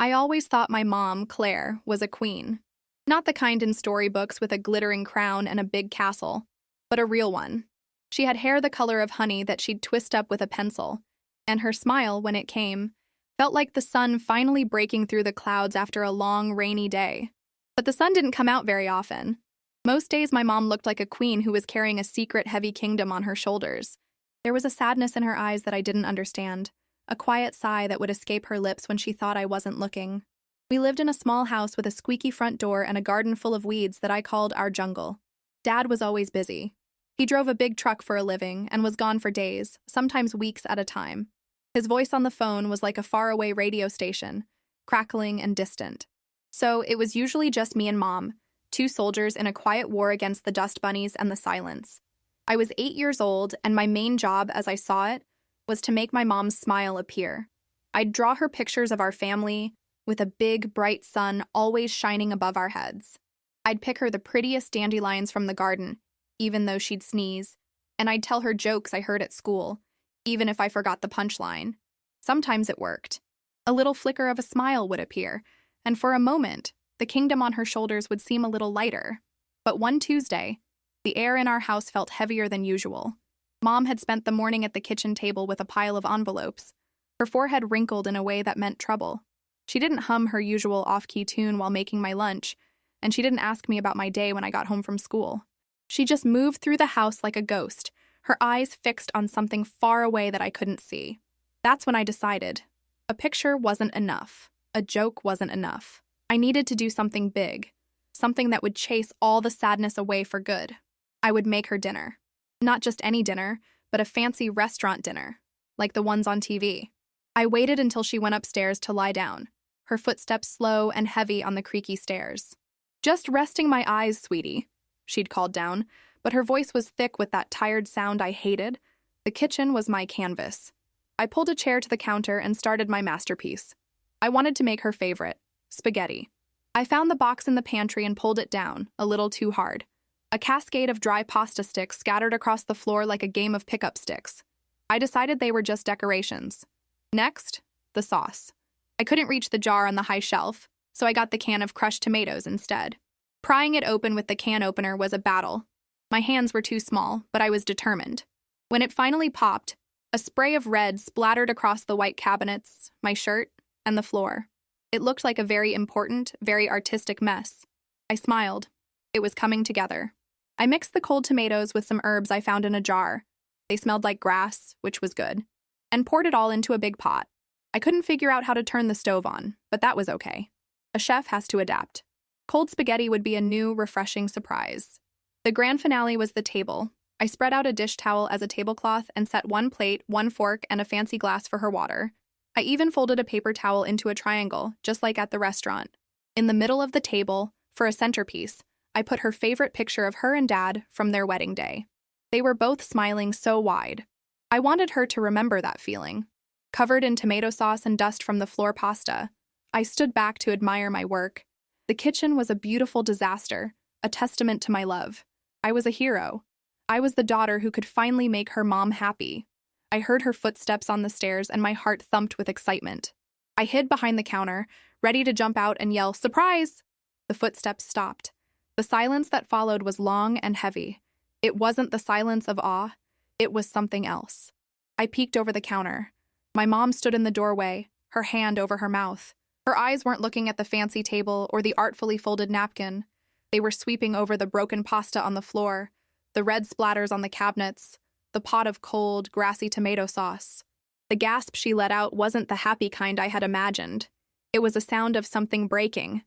I always thought my mom, Claire, was a queen. Not the kind in storybooks with a glittering crown and a big castle, but a real one. She had hair the color of honey that she'd twist up with a pencil, and her smile, when it came, felt like the sun finally breaking through the clouds after a long, rainy day. But the sun didn't come out very often. Most days my mom looked like a queen who was carrying a secret, heavy kingdom on her shoulders. There was a sadness in her eyes that I didn't understand, a quiet sigh that would escape her lips when she thought I wasn't looking. We lived in a small house with a squeaky front door and a garden full of weeds that I called our jungle. Dad was always busy. He drove a big truck for a living and was gone for days, sometimes weeks at a time. His voice on the phone was like a faraway radio station, crackling and distant. So it was usually just me and Mom, two soldiers in a quiet war against the dust bunnies and the silence. I was 8 years old, and my main job, as I saw it, was to make my mom's smile appear. I'd draw her pictures of our family, with a big, bright sun always shining above our heads. I'd pick her the prettiest dandelions from the garden, even though she'd sneeze, and I'd tell her jokes I heard at school, even if I forgot the punchline. Sometimes it worked. A little flicker of a smile would appear, and for a moment, the kingdom on her shoulders would seem a little lighter. But one Tuesday, the air in our house felt heavier than usual. Mom had spent the morning at the kitchen table with a pile of envelopes, her forehead wrinkled in a way that meant trouble. She didn't hum her usual off-key tune while making my lunch, and she didn't ask me about my day when I got home from school. She just moved through the house like a ghost, her eyes fixed on something far away that I couldn't see. That's when I decided. A picture wasn't enough. A joke wasn't enough. I needed to do something big, something that would chase all the sadness away for good. I would make her dinner. Not just any dinner, but a fancy restaurant dinner, like the ones on TV. I waited until she went upstairs to lie down, her footsteps slow and heavy on the creaky stairs. "Just resting my eyes, sweetie," she'd called down, but her voice was thick with that tired sound I hated. The kitchen was my canvas. I pulled a chair to the counter and started my masterpiece. I wanted to make her favorite, spaghetti. I found the box in the pantry and pulled it down, a little too hard. A cascade of dry pasta sticks scattered across the floor like a game of pickup sticks. I decided they were just decorations. Next, the sauce. I couldn't reach the jar on the high shelf, so I got the can of crushed tomatoes instead. Prying it open with the can opener was a battle. My hands were too small, but I was determined. When it finally popped, a spray of red splattered across the white cabinets, my shirt, and the floor. It looked like a very important, very artistic mess. I smiled. It was coming together. I mixed the cold tomatoes with some herbs I found in a jar. They smelled like grass, which was good, and poured it all into a big pot. I couldn't figure out how to turn the stove on, but that was okay. A chef has to adapt. Cold spaghetti would be a new, refreshing surprise. The grand finale was the table. I spread out a dish towel as a tablecloth and set one plate, one fork, and a fancy glass for her water. I even folded a paper towel into a triangle, just like at the restaurant. In the middle of the table, for a centerpiece, I put her favorite picture of her and Dad from their wedding day. They were both smiling so wide. I wanted her to remember that feeling. Covered in tomato sauce and dust from the floor pasta, I stood back to admire my work. The kitchen was a beautiful disaster, a testament to my love. I was a hero. I was the daughter who could finally make her mom happy. I heard her footsteps on the stairs and my heart thumped with excitement. I hid behind the counter, ready to jump out and yell, "Surprise!" The footsteps stopped. The silence that followed was long and heavy. It wasn't the silence of awe. It was something else. I peeked over the counter. My mom stood in the doorway, her hand over her mouth. Her eyes weren't looking at the fancy table or the artfully folded napkin. They were sweeping over the broken pasta on the floor, the red splatters on the cabinets, the pot of cold, grassy tomato sauce. The gasp she let out wasn't the happy kind I had imagined. It was a sound of something breaking.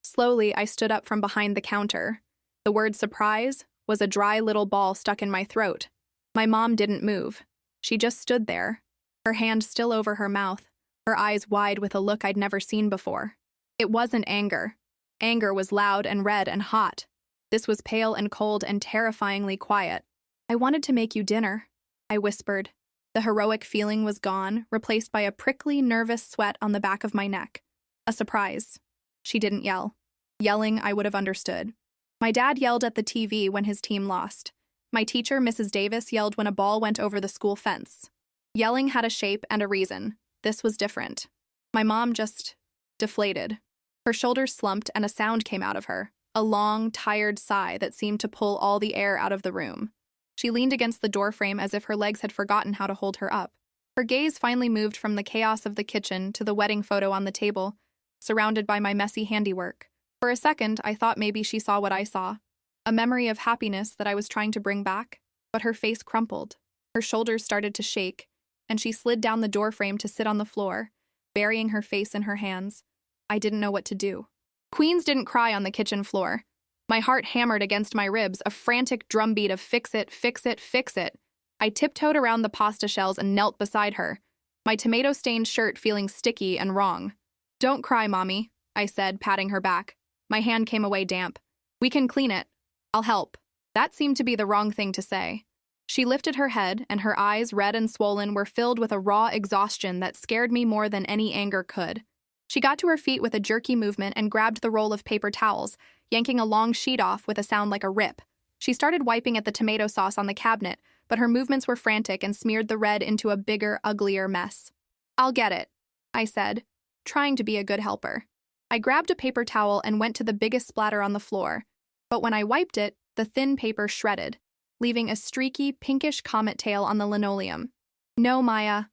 Slowly, I stood up from behind the counter. The word surprise was a dry little ball stuck in my throat. My mom didn't move. She just stood there, her hand still over her mouth, her eyes wide with a look I'd never seen before. It wasn't anger. Anger was loud and red and hot. This was pale and cold and terrifyingly quiet. "I wanted to make you dinner," I whispered. The heroic feeling was gone, replaced by a prickly, nervous sweat on the back of my neck. A surprise. She didn't yell. Yelling, I would have understood. My dad yelled at the TV when his team lost. My teacher, Mrs. Davis, yelled when a ball went over the school fence. Yelling had a shape and a reason. This was different. My mom just deflated. Her shoulders slumped and a sound came out of her, a long, tired sigh that seemed to pull all the air out of the room. She leaned against the doorframe as if her legs had forgotten how to hold her up. Her gaze finally moved from the chaos of the kitchen to the wedding photo on the table, surrounded by my messy handiwork. For a second, I thought maybe she saw what I saw, a memory of happiness that I was trying to bring back, but her face crumpled. Her shoulders started to shake, and she slid down the doorframe to sit on the floor, burying her face in her hands. I didn't know what to do. Queens didn't cry on the kitchen floor. My heart hammered against my ribs, a frantic drumbeat of fix it, fix it, fix it. I tiptoed around the pasta shells and knelt beside her, my tomato-stained shirt feeling sticky and wrong. "Don't cry, Mommy," I said, patting her back. My hand came away damp. "We can clean it. I'll help." That seemed to be the wrong thing to say. She lifted her head, and her eyes, red and swollen, were filled with a raw exhaustion that scared me more than any anger could. She got to her feet with a jerky movement and grabbed the roll of paper towels, yanking a long sheet off with a sound like a rip. She started wiping at the tomato sauce on the cabinet, but her movements were frantic and smeared the red into a bigger, uglier mess. "I'll get it," I said, trying to be a good helper. I grabbed a paper towel and went to the biggest splatter on the floor, but when I wiped it, the thin paper shredded, leaving a streaky, pinkish comet tail on the linoleum. "No, Maya.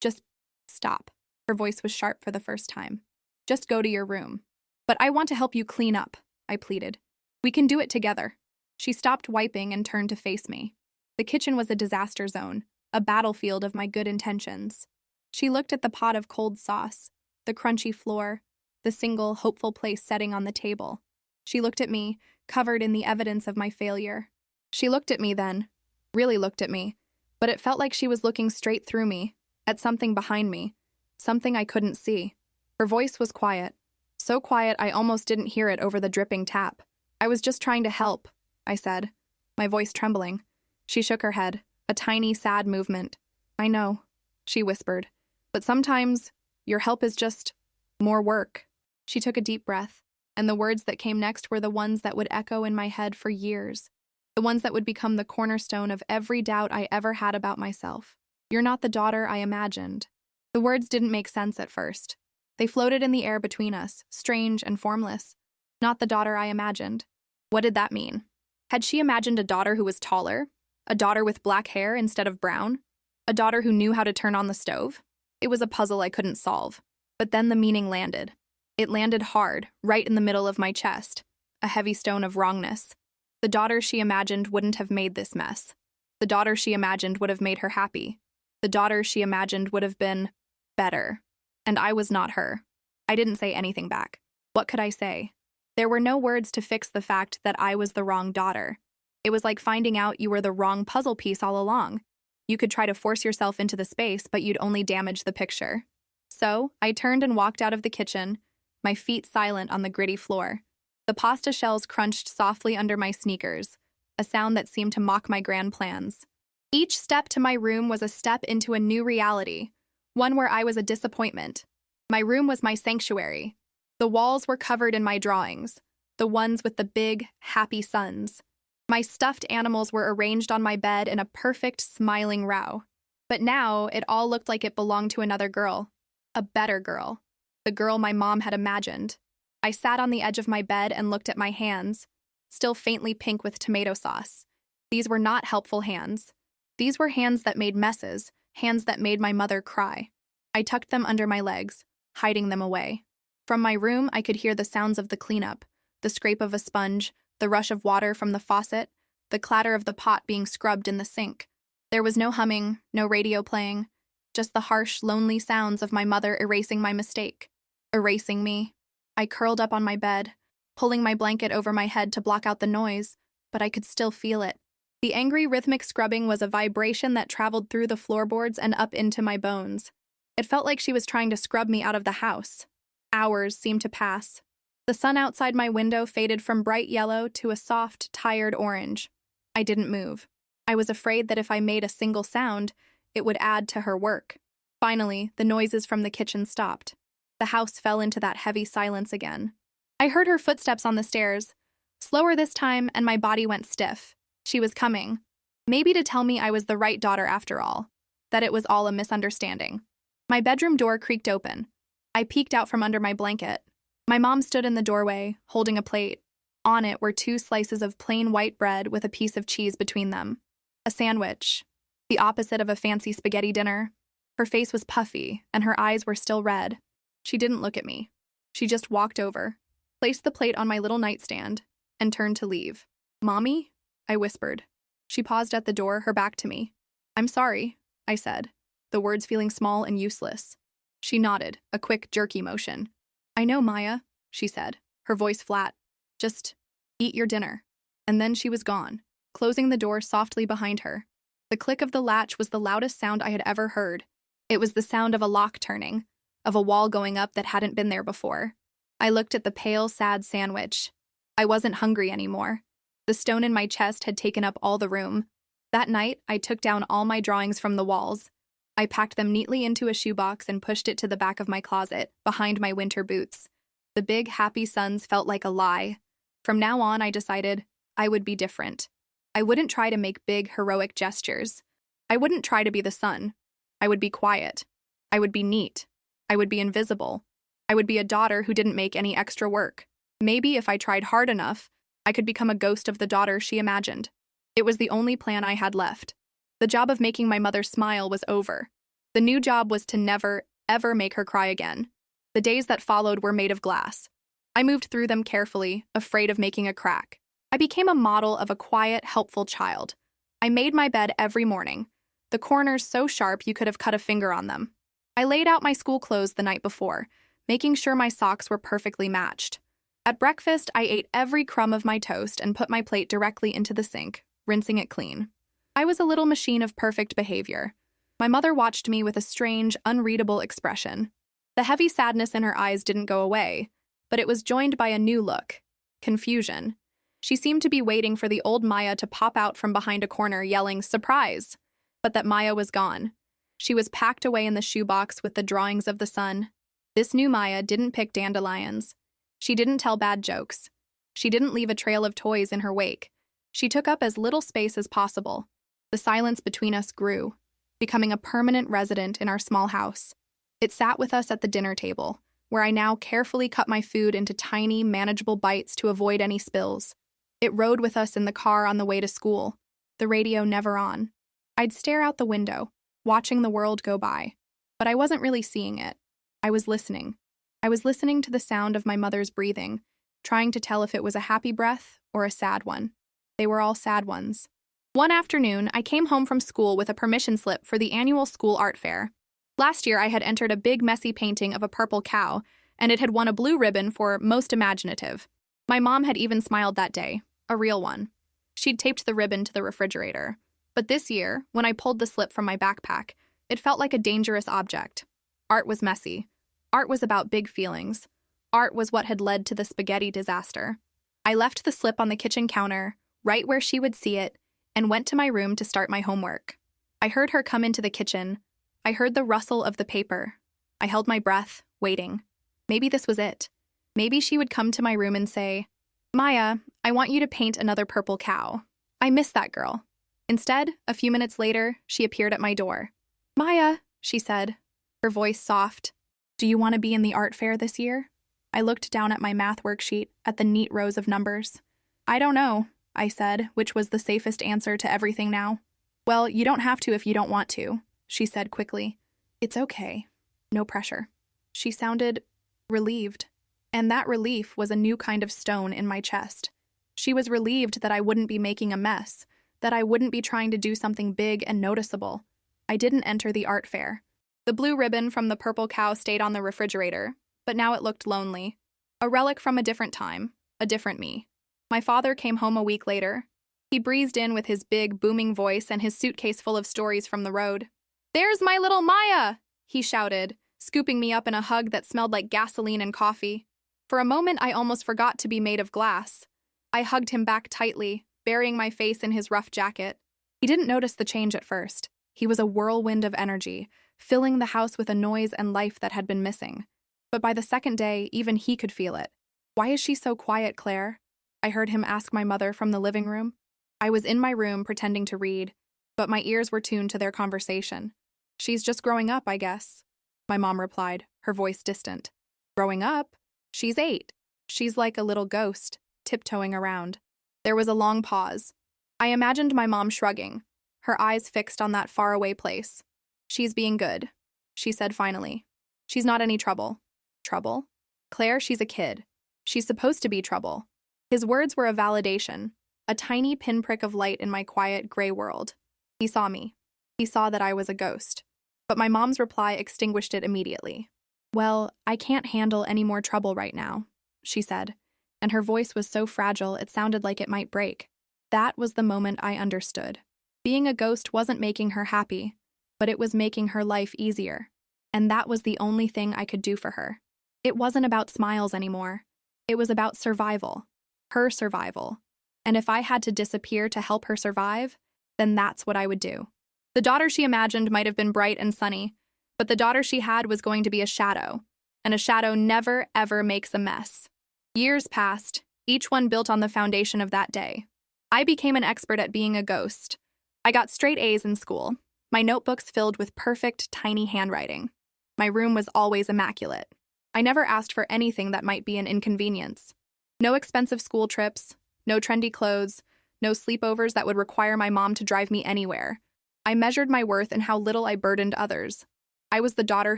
Just stop." Her voice was sharp for the first time. "Just go to your room." "But I want to help you clean up," I pleaded. "We can do it together." She stopped wiping and turned to face me. The kitchen was a disaster zone, a battlefield of my good intentions. She looked at the pot of cold sauce, the crunchy floor, the single, hopeful place setting on the table. She looked at me, covered in the evidence of my failure. She looked at me then, really looked at me, but it felt like she was looking straight through me, at something behind me, something I couldn't see. Her voice was quiet, so quiet I almost didn't hear it over the dripping tap. "I was just trying to help," I said, my voice trembling. She shook her head, a tiny, sad movement. "I know," she whispered, "but sometimes your help is just more work." She took a deep breath, and the words that came next were the ones that would echo in my head for years, the ones that would become the cornerstone of every doubt I ever had about myself. "You're not the daughter I imagined." The words didn't make sense at first. They floated in the air between us, strange and formless. Not the daughter I imagined. What did that mean? Had she imagined a daughter who was taller? A daughter with black hair instead of brown? A daughter who knew how to turn on the stove? It was a puzzle I couldn't solve. But then the meaning landed. It landed hard, right in the middle of my chest, a heavy stone of wrongness. The daughter she imagined wouldn't have made this mess. The daughter she imagined would have made her happy. The daughter she imagined would have been better. And I was not her. I didn't say anything back. What could I say? There were no words to fix the fact that I was the wrong daughter. It was like finding out you were the wrong puzzle piece all along. You could try to force yourself into the space, but you'd only damage the picture. So, I turned and walked out of the kitchen, my feet silent on the gritty floor. The pasta shells crunched softly under my sneakers, a sound that seemed to mock my grand plans. Each step to my room was a step into a new reality, one where I was a disappointment. My room was my sanctuary. The walls were covered in my drawings, the ones with the big, happy suns. My stuffed animals were arranged on my bed in a perfect, smiling row. But now, it all looked like it belonged to another girl. A better girl. The girl my mom had imagined. I sat on the edge of my bed and looked at my hands, still faintly pink with tomato sauce. These were not helpful hands. These were hands that made messes, hands that made my mother cry. I tucked them under my legs, hiding them away. From my room, I could hear the sounds of the cleanup, the scrape of a sponge, the rush of water from the faucet, the clatter of the pot being scrubbed in the sink. There was no humming, no radio playing, just the harsh, lonely sounds of my mother erasing my mistake. Erasing me. I curled up on my bed, pulling my blanket over my head to block out the noise, but I could still feel it. The angry, rhythmic scrubbing was a vibration that traveled through the floorboards and up into my bones. It felt like she was trying to scrub me out of the house. Hours seemed to pass. The sun outside my window faded from bright yellow to a soft, tired orange. I didn't move. I was afraid that if I made a single sound, it would add to her work. Finally, the noises from the kitchen stopped. The house fell into that heavy silence again. I heard her footsteps on the stairs, slower this time, and my body went stiff. She was coming. Maybe to tell me I was the right daughter after all, that it was all a misunderstanding. My bedroom door creaked open. I peeked out from under my blanket. My mom stood in the doorway, holding a plate. On it were 2 slices of plain white bread with a piece of cheese between them. A sandwich, the opposite of a fancy spaghetti dinner. Her face was puffy, and her eyes were still red. She didn't look at me. She just walked over, placed the plate on my little nightstand, and turned to leave. "Mommy?" I whispered. She paused at the door, her back to me. "I'm sorry," I said, the words feeling small and useless. She nodded, a quick, jerky motion. "I know, Maya," she said, her voice flat. "Just eat your dinner." And then she was gone, closing the door softly behind her. The click of the latch was the loudest sound I had ever heard. It was the sound of a lock turning, of a wall going up that hadn't been there before. I looked at the pale, sad sandwich. I wasn't hungry anymore. The stone in my chest had taken up all the room. That night, I took down all my drawings from the walls. I packed them neatly into a shoebox and pushed it to the back of my closet, behind my winter boots. The big, happy suns felt like a lie. From now on, I decided I would be different. I wouldn't try to make big, heroic gestures. I wouldn't try to be the sun. I would be quiet. I would be neat. I would be invisible. I would be a daughter who didn't make any extra work. Maybe if I tried hard enough, I could become a ghost of the daughter she imagined. It was the only plan I had left. The job of making my mother smile was over. The new job was to never, ever make her cry again. The days that followed were made of glass. I moved through them carefully, afraid of making a crack. I became a model of a quiet, helpful child. I made my bed every morning, the corners so sharp you could have cut a finger on them. I laid out my school clothes the night before, making sure my socks were perfectly matched. At breakfast, I ate every crumb of my toast and put my plate directly into the sink, rinsing it clean. I was a little machine of perfect behavior. My mother watched me with a strange, unreadable expression. The heavy sadness in her eyes didn't go away, but it was joined by a new look: confusion. She seemed to be waiting for the old Maya to pop out from behind a corner yelling, "Surprise!" But that Maya was gone. She was packed away in the shoebox with the drawings of the sun. This new Maya didn't pick dandelions. She didn't tell bad jokes. She didn't leave a trail of toys in her wake. She took up as little space as possible. The silence between us grew, becoming a permanent resident in our small house. It sat with us at the dinner table, where I now carefully cut my food into tiny, manageable bites to avoid any spills. It rode with us in the car on the way to school, the radio never on. I'd stare out the window, watching the world go by, but I wasn't really seeing it. I was listening. I was listening to the sound of my mother's breathing, trying to tell if it was a happy breath or a sad one. They were all sad ones. One afternoon, I came home from school with a permission slip for the annual school art fair. Last year, I had entered a big, messy painting of a purple cow, and it had won a blue ribbon for most imaginative. My mom had even smiled that day, a real one. She'd taped the ribbon to the refrigerator. But this year, when I pulled the slip from my backpack, it felt like a dangerous object. Art was messy. Art was about big feelings. Art was what had led to the spaghetti disaster. I left the slip on the kitchen counter, right where she would see it, and went to my room to start my homework. I heard her come into the kitchen. I heard the rustle of the paper. I held my breath, waiting. Maybe this was it. Maybe she would come to my room and say, "Maya, I want you to paint another purple cow. I miss that girl." Instead, a few minutes later, she appeared at my door. "Maya," she said, her voice soft, "do you want to be in the art fair this year?" I looked down at my math worksheet, at the neat rows of numbers. "I don't know," I said, which was the safest answer to everything now. "Well, you don't have to if you don't want to," she said quickly. "It's okay. No pressure." She sounded relieved, and that relief was a new kind of stone in my chest. She was relieved that I wouldn't be making a mess, that I wouldn't be trying to do something big and noticeable. I didn't enter the art fair. The blue ribbon from the purple cow stayed on the refrigerator, but now it looked lonely. A relic from a different time, a different me. My father came home a week later. He breezed in with his big, booming voice and his suitcase full of stories from the road. "There's my little Maya!" he shouted, scooping me up in a hug that smelled like gasoline and coffee. For a moment, I almost forgot to be made of glass. I hugged him back tightly, burying my face in his rough jacket. He didn't notice the change at first. He was a whirlwind of energy, filling the house with a noise and life that had been missing. But by the second day, even he could feel it. "Why is she so quiet, Claire?" I heard him ask my mother from the living room. I was in my room pretending to read, but my ears were tuned to their conversation. "She's just growing up, I guess." my mom replied, her voice distant. Growing up? She's 8. She's like a little ghost, tiptoeing around. There was a long pause. I imagined my mom shrugging, her eyes fixed on that faraway place. She's being good, she said finally. She's not any trouble. Trouble? Claire, she's a kid. She's supposed to be trouble. His words were a validation, a tiny pinprick of light in my quiet, gray world. He saw me. He saw that I was a ghost. But my mom's reply extinguished it immediately. Well, I can't handle any more trouble right now, she said, and her voice was so fragile it sounded like it might break. That was the moment I understood. Being a ghost wasn't making her happy, but it was making her life easier. And that was the only thing I could do for her. It wasn't about smiles anymore. It was about survival. Her survival. And if I had to disappear to help her survive, then that's what I would do. The daughter she imagined might have been bright and sunny, but the daughter she had was going to be a shadow, and a shadow never, ever makes a mess. Years passed, each one built on the foundation of that day. I became an expert at being a ghost. I got straight A's in school, my notebooks filled with perfect, tiny handwriting. My room was always immaculate. I never asked for anything that might be an inconvenience. No expensive school trips, no trendy clothes, no sleepovers that would require my mom to drive me anywhere. I measured my worth in how little I burdened others. I was the daughter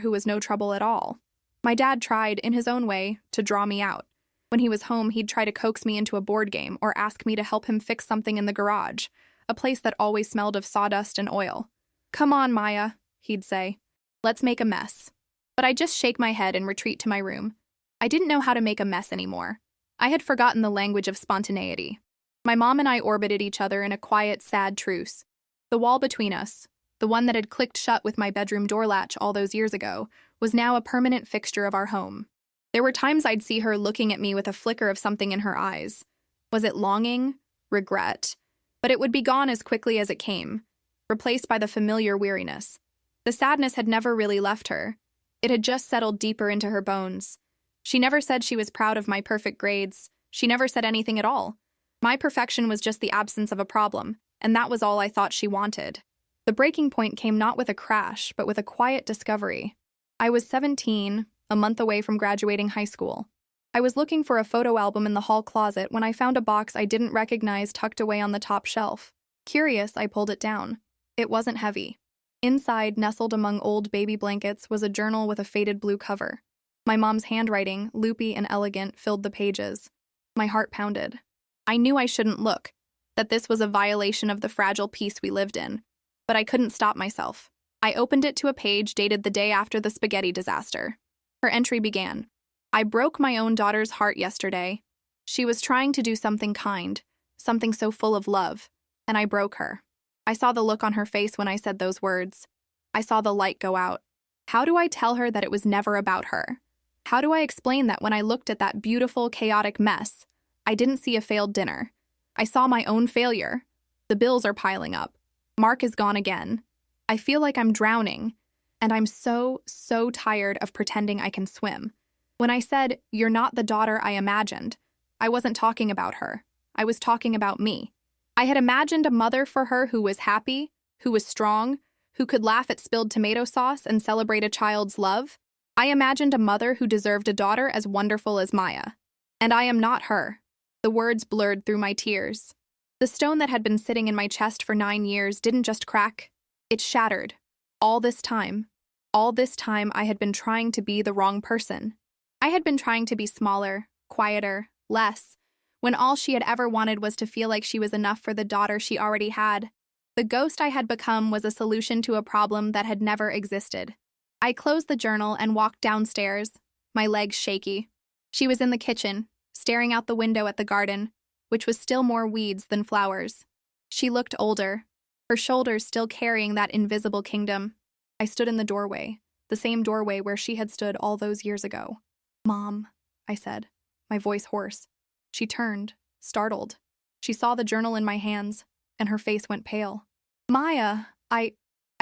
who was no trouble at all. My dad tried, in his own way, to draw me out. When he was home, he'd try to coax me into a board game or ask me to help him fix something in the garage, a place that always smelled of sawdust and oil. "Come on, Maya," he'd say. "Let's make a mess." But I'd just shake my head and retreat to my room. I didn't know how to make a mess anymore. I had forgotten the language of spontaneity. My mom and I orbited each other in a quiet, sad truce. The wall between us, the one that had clicked shut with my bedroom door latch all those years ago, was now a permanent fixture of our home. There were times I'd see her looking at me with a flicker of something in her eyes. Was it longing? Regret? But it would be gone as quickly as it came, replaced by the familiar weariness. The sadness had never really left her. It had just settled deeper into her bones. She never said she was proud of my perfect grades. She never said anything at all. My perfection was just the absence of a problem, and that was all I thought she wanted. The breaking point came not with a crash, but with a quiet discovery. I was 17, a month away from graduating high school. I was looking for a photo album in the hall closet when I found a box I didn't recognize tucked away on the top shelf. Curious, I pulled it down. It wasn't heavy. Inside, nestled among old baby blankets, was a journal with a faded blue cover. My mom's handwriting, loopy and elegant, filled the pages. My heart pounded. I knew I shouldn't look, that this was a violation of the fragile peace we lived in. But I couldn't stop myself. I opened it to a page dated the day after the spaghetti disaster. Her entry began. "I broke my own daughter's heart yesterday. She was trying to do something kind, something so full of love, and I broke her." I saw the look on her face when I said those words. I saw the light go out. How do I tell her that it was never about her? How do I explain that when I looked at that beautiful, chaotic mess, I didn't see a failed dinner? I saw my own failure. The bills are piling up. Mark is gone again. I feel like I'm drowning, and I'm so tired of pretending I can swim. When I said, "You're not the daughter I imagined," I wasn't talking about her. I was talking about me. I had imagined a mother for her who was happy, who was strong, who could laugh at spilled tomato sauce and celebrate a child's love. I imagined a mother who deserved a daughter as wonderful as Maya. And I am not her. The words blurred through my tears. The stone that had been sitting in my chest for 9 years didn't just crack. It shattered. All this time I had been trying to be the wrong person. I had been trying to be smaller, quieter, less, when all she had ever wanted was to feel like she was enough for the daughter she already had. The ghost I had become was a solution to a problem that had never existed. I closed the journal and walked downstairs, my legs shaky. She was in the kitchen, staring out the window at the garden, which was still more weeds than flowers. She looked older, her shoulders still carrying that invisible kingdom. I stood in the doorway, the same doorway where she had stood all those years ago. "Mom," I said, my voice hoarse. She turned, startled. She saw the journal in my hands, and her face went pale. "Maya, I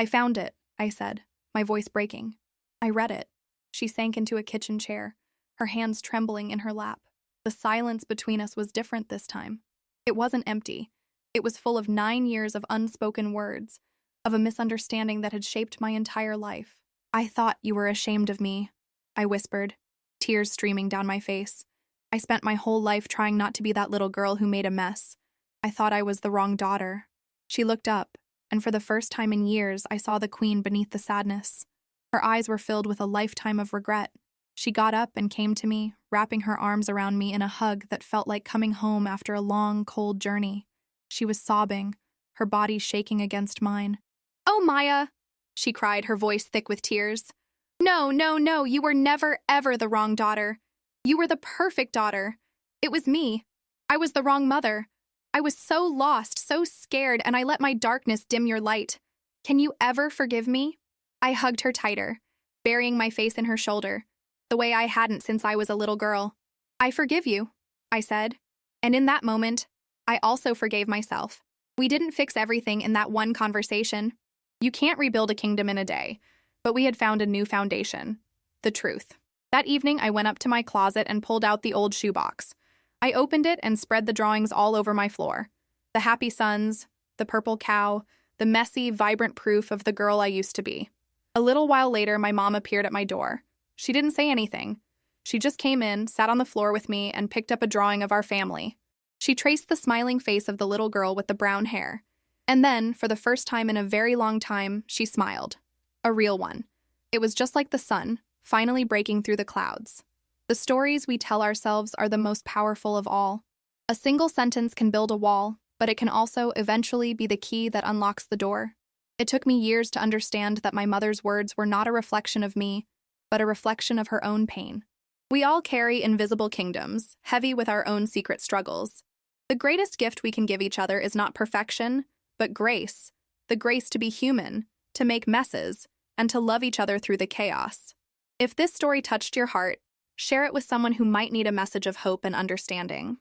found it," I said, my voice breaking. "I read it." She sank into a kitchen chair, her hands trembling in her lap. The silence between us was different this time. It wasn't empty. It was full of 9 years of unspoken words, of a misunderstanding that had shaped my entire life. I thought you were ashamed of me, I whispered, tears streaming down my face. I spent my whole life trying not to be that little girl who made a mess. I thought I was the wrong daughter. She looked up, and for the first time in years, I saw the queen beneath the sadness. Her eyes were filled with a lifetime of regret. She got up and came to me, wrapping her arms around me in a hug that felt like coming home after a long, cold journey. She was sobbing, her body shaking against mine. "Oh, Maya," she cried, her voice thick with tears. "No, no, no, you were never, ever the wrong daughter. You were the perfect daughter. It was me. I was the wrong mother. I was so lost, so scared, and I let my darkness dim your light. Can you ever forgive me?" I hugged her tighter, burying my face in her shoulder, the way I hadn't since I was a little girl. "I forgive you," I said. And in that moment, I also forgave myself. We didn't fix everything in that one conversation. You can't rebuild a kingdom in a day, but we had found a new foundation: the truth. That evening, I went up to my closet and pulled out the old shoebox. I opened it and spread the drawings all over my floor. The happy suns, the purple cow, the messy, vibrant proof of the girl I used to be. A little while later, my mom appeared at my door. She didn't say anything. She just came in, sat on the floor with me, and picked up a drawing of our family. She traced the smiling face of the little girl with the brown hair. And then, for the first time in a very long time, she smiled. A real one. It was just like the sun, finally breaking through the clouds. The stories we tell ourselves are the most powerful of all. A single sentence can build a wall, but it can also eventually be the key that unlocks the door. It took me years to understand that my mother's words were not a reflection of me, but a reflection of her own pain. We all carry invisible kingdoms, heavy with our own secret struggles. The greatest gift we can give each other is not perfection, but grace. The grace to be human, to make messes, and to love each other through the chaos. If this story touched your heart, share it with someone who might need a message of hope and understanding.